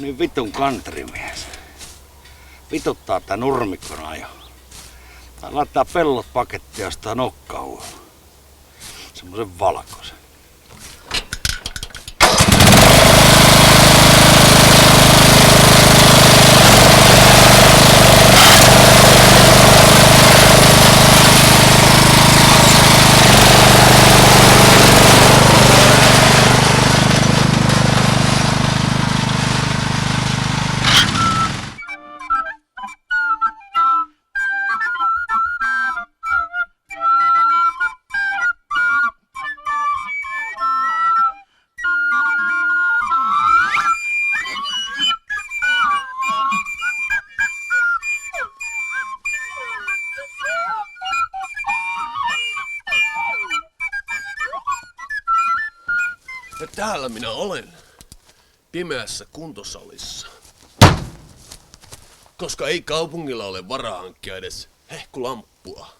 niin vitun kantrimies. Vituttaa tää nurmikkon ajo. Tää laittaa pellot pakettia ja ostaa nokkauun. Semmosen valkoisen. Ja täällä minä olen, pimeässä kuntosalissa. Koska ei kaupungilla ole varaa hankkia edes hehkulamppua.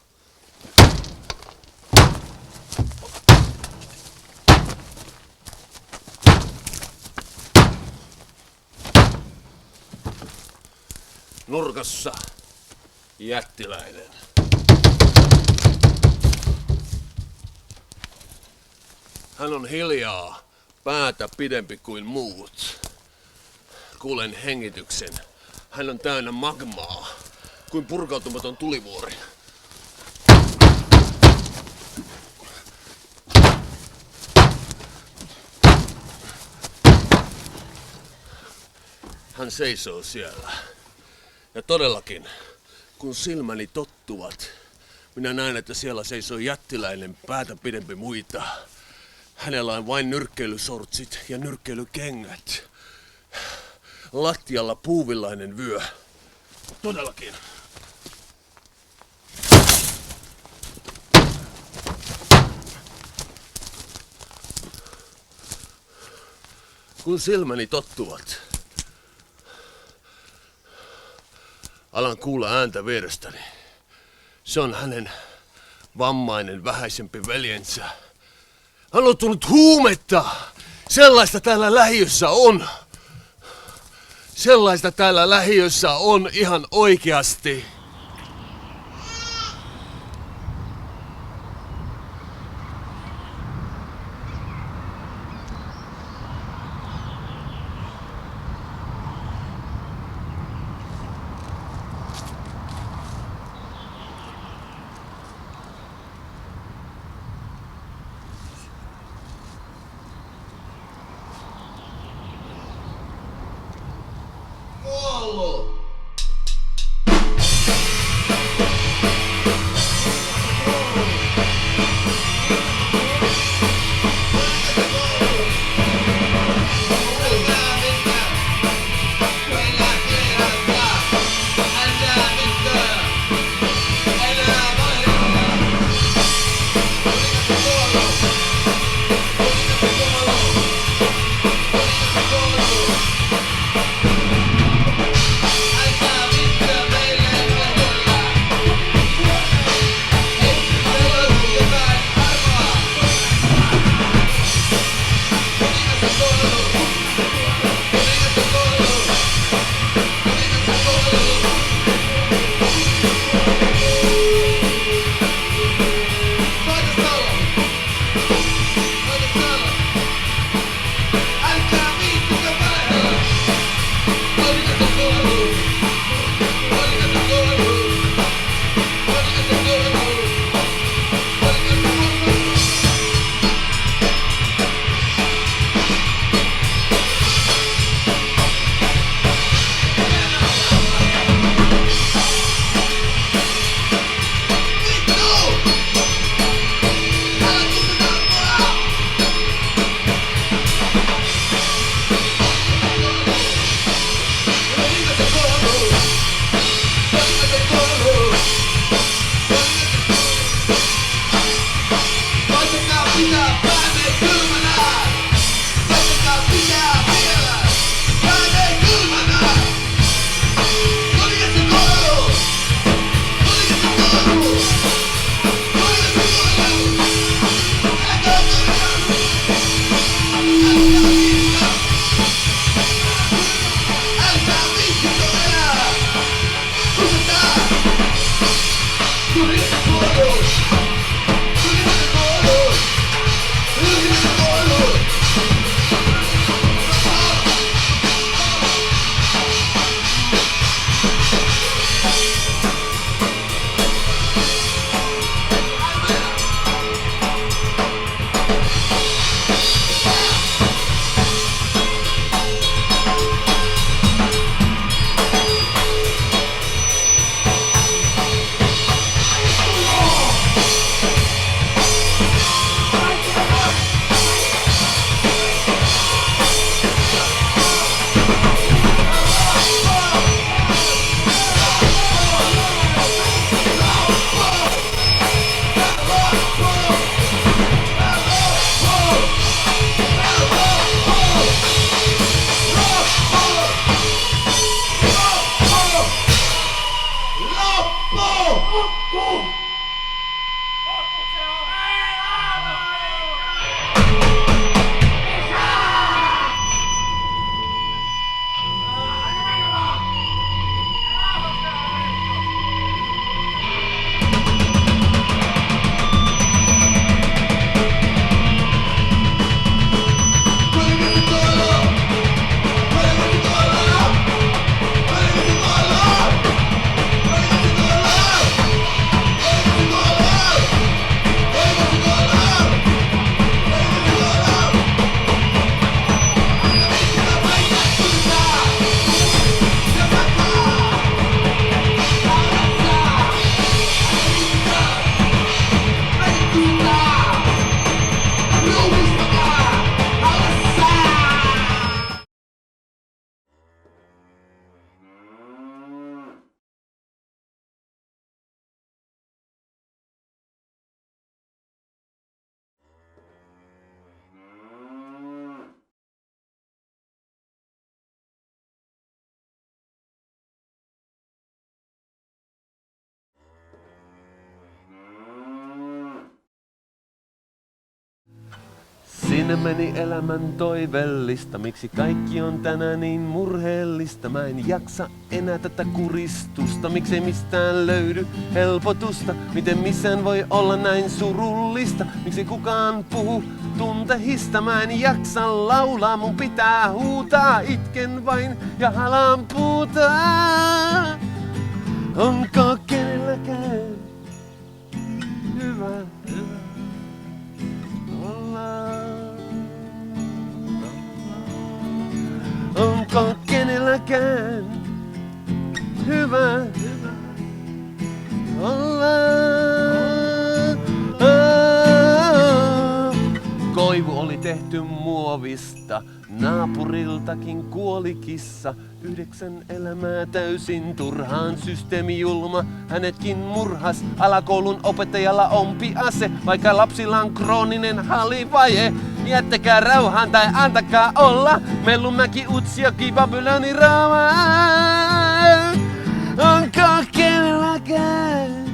Nurkassa jättiläinen. Hän on hiljaa, päätä pidempi kuin muut. Kuulen hengityksen. Hän on täynnä magmaa, kuin purkautumaton tulivuori. Hän seisoo siellä. Ja todellakin, kun silmäni tottuvat, minä näen, että siellä seisoo jättiläinen päätä pidempi muita. Hänellä on vain nyrkkeilysortsit ja nyrkkeilykengät. Lattialla puuvillainen vyö. Todellakin. Kun silmäni tottuvat, alan kuulla ääntä vierestäni. Se on hänen vammainen vähäisempi veljensä. Hän on ottanut huumetta. Sellaista täällä lähiössä on. Sellaista täällä lähiössä on ihan oikeasti. Siinä meni elämän toivellista, miksi kaikki on tänään niin murheellista. Mä en jaksa enää tätä kuristusta, miksei mistään löydy helpotusta. Miten missään voi olla näin surullista, miksi kukaan puhu tunteista. Mä en jaksa laulaa, mun pitää huutaa, itken vain ja halaan puutaa. Onko kenelläkään hyvä olla? Onko kenelläkään hyvä olla? Koivu oli tehty muovista, naapuriltakin kuoli kissa. 9 elämää täysin turhaan, systeemi julma, hänetkin murhas. Alakoulun opettajalla ompi ase, vaikka lapsilla on krooninen halivaje. Jättäkää rauhaan tai antakaa olla, Mellunmäki, Utsjoki, Babyloni, Rooma. Onko kenelläkään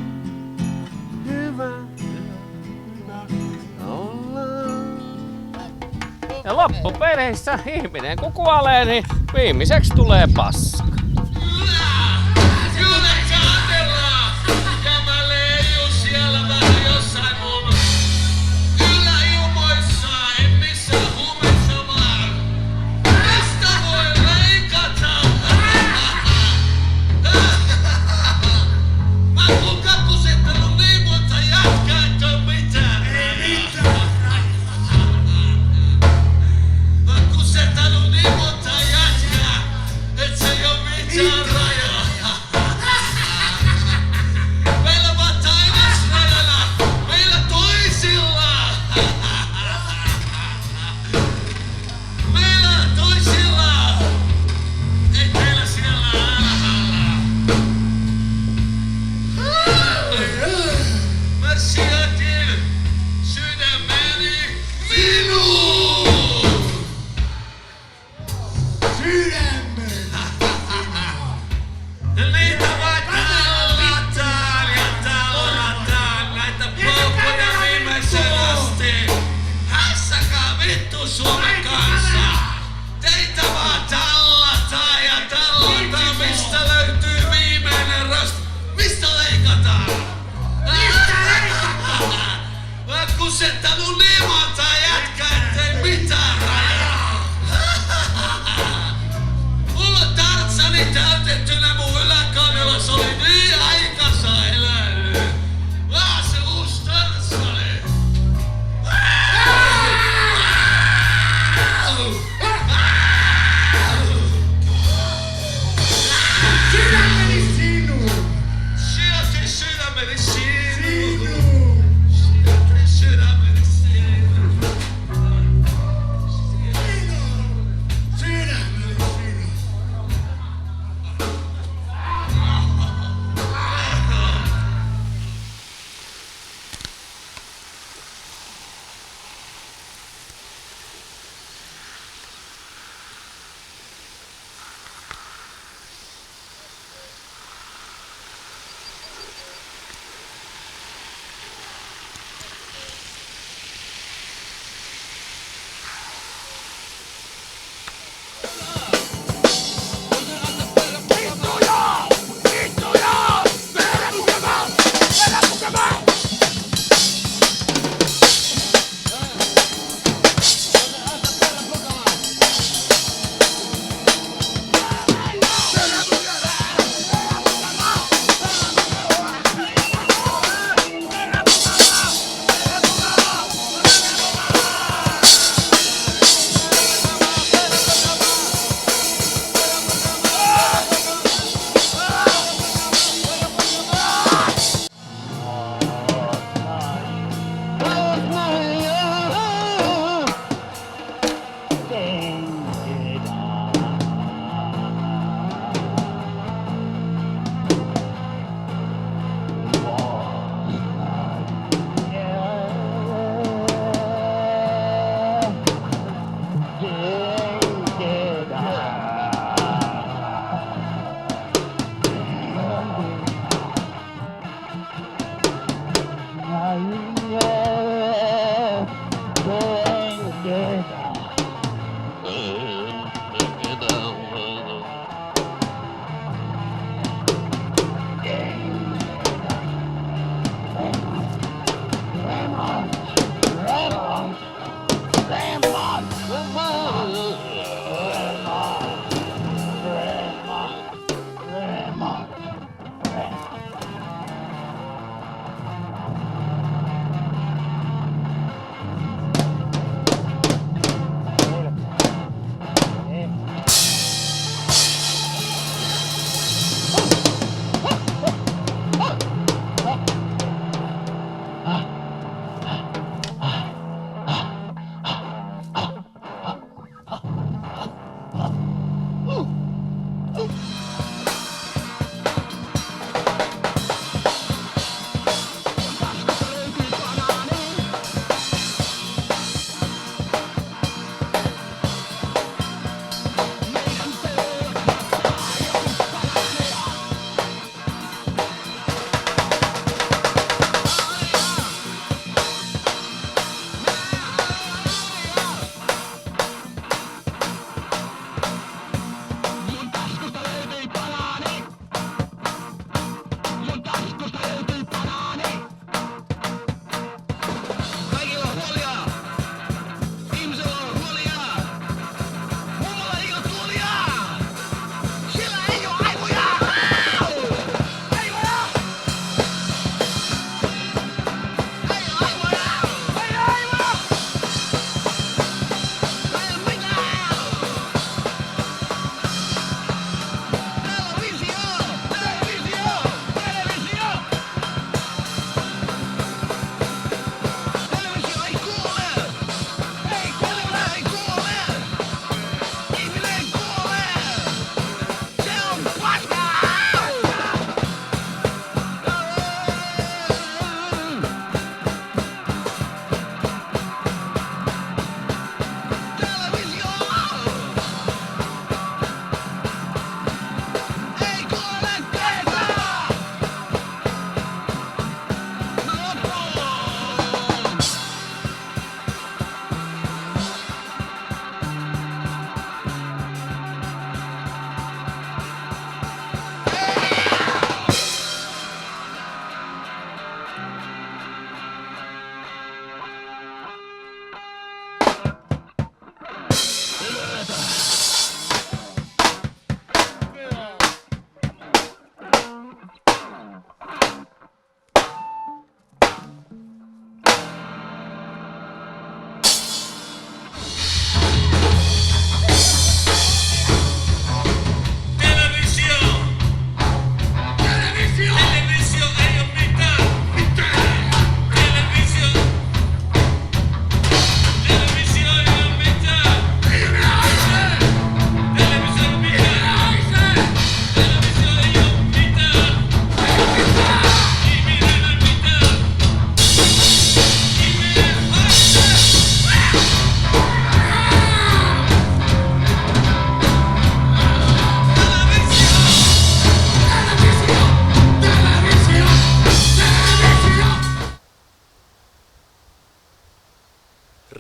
hyvä olla? Ja loppupeleissä ihminen kun kuolee, niin viimeiseksi tulee paska. It's a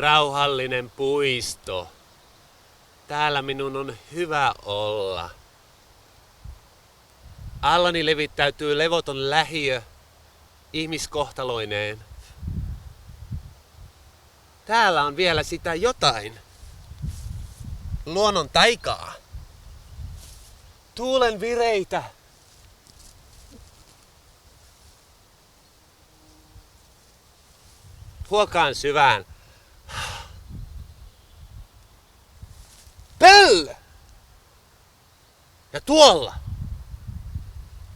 rauhallinen puisto. Täällä minun on hyvä olla. Allani levittäytyy levoton lähiö ihmiskohtaloineen. Täällä on vielä sitä jotain. Luonnon taikaa. Tuulen vireitä. Huokaan syvään. Pöllö! Ja tuolla.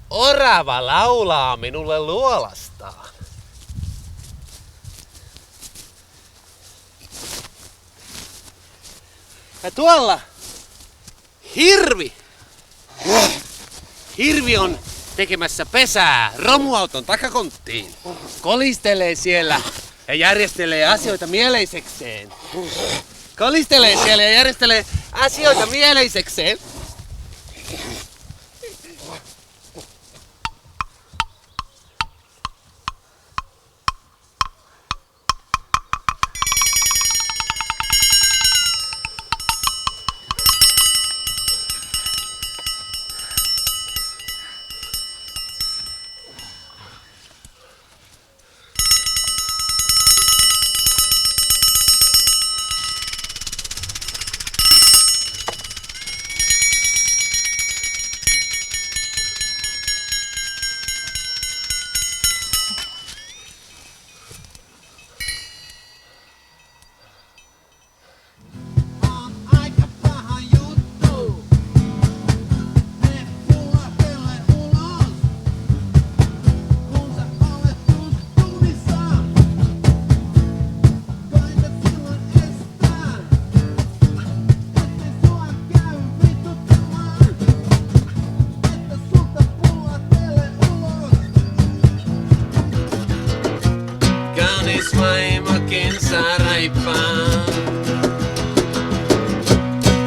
Orava laulaa minulle luolastaan. Ja tuolla. Hirvi! Hirvi on tekemässä pesää romuauton takakonttiin. Kolistelee siellä ja järjestelee asioita mieleisekseen. Kolistelee siellä ja järjestelee asioita mieleisekseen.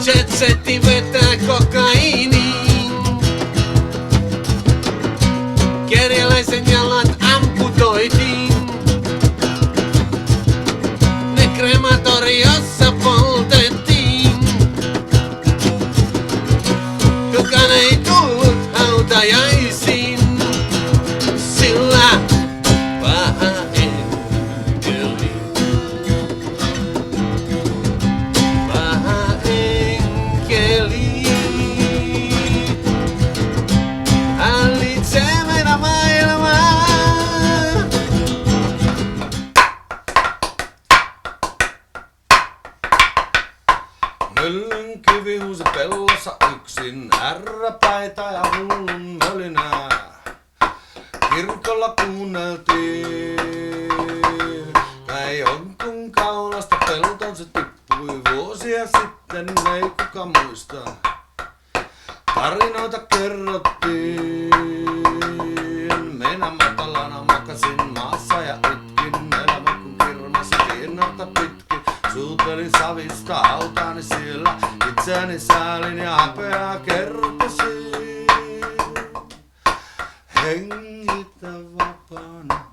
Jetsetti vetää kokainiin. Kerjäläisen jalat amputoitiin. Ne krematoriossa poltettiin. Kukaan ei tullut hautajaisiin, sillä paha enkeli. Paha enkeli hallitsee meidän maailmaa. Myllynkkivi huusi pellossa yksin, ärräpäitä ja hullun mölinää. Kirkolla kuunneltiin, näin jonkun kaulasta peltoon se tippui vuosia sitten, ei kuka muista. Tarinoita kerrottiin, minä matalana makasin maassa ja itkin elämä kun kirmasi kiinnalta pitkin. Suutelin savista hautaani siellä, itseäni säälin ja häpeää kertasin. Hengitä vapaana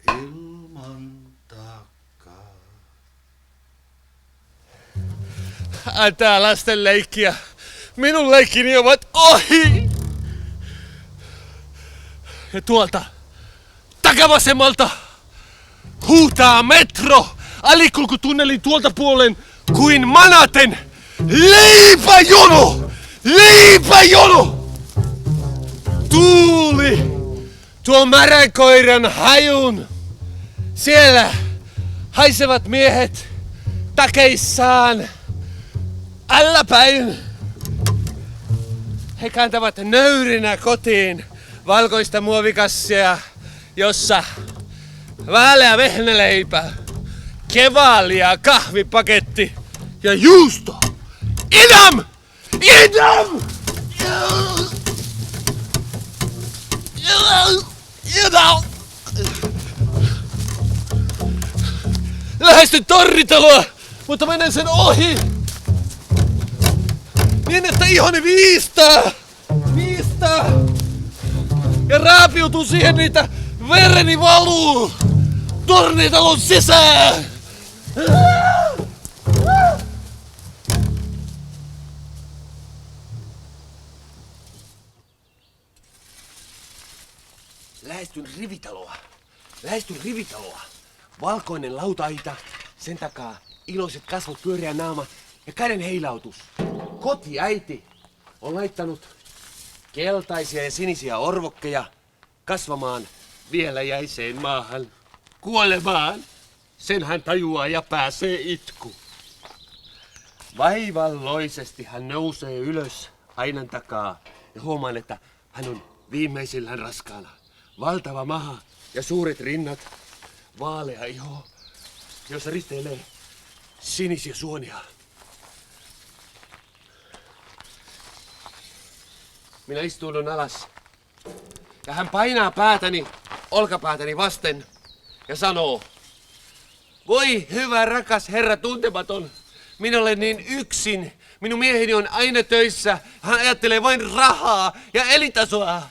ilman takaa. Tää lasten leikkiä. Minun leikkini ovat ohi. Ja tuolta takavasemmalta huutaa metro alikulkutunnelin tuolta puolen kuin manaten. Leipäjono! Leipäjono! Tuuli tuo märän koiran hajun. Siellä haisevat miehet takeissaan äläpäin. He kantavat nöyrinä kotiin valkoista muovikassia, jossa vaaleä vehnäleipä, kevaalia, kahvipaketti ja juusto. Idam! Idam! Idam! Lähestyn torritaloa, mutta menen sen ohi. Niin, että ihoni viistää! Ja raapiutuu siihen, niitä vereni valuu tornitalon sisään! Lähestyn rivitaloa. Valkoinen lautaita, sen takaa iloiset kasvot, pyöreä naama ja käden heilautus. Kotiäiti on laittanut keltaisia ja sinisiä orvokkeja kasvamaan vielä jäiseen maahan, kuolemaan. Sen hän tajuaa ja pääsee itku. Vaivalloisesti hän nousee ylös ainan takaa ja huomaan, että hän on viimeisillään raskaana. Valtava maha ja suuret rinnat, vaalea iho, jossa risteilee sinisiä suonia. Minä istuudun alas ja hän painaa päätäni, olkapäätäni vasten ja sanoo: voi hyvä rakas herra tuntematon, minä olen niin yksin. Minun mieheni on aina töissä. Hän ajattelee vain rahaa ja elintasoa.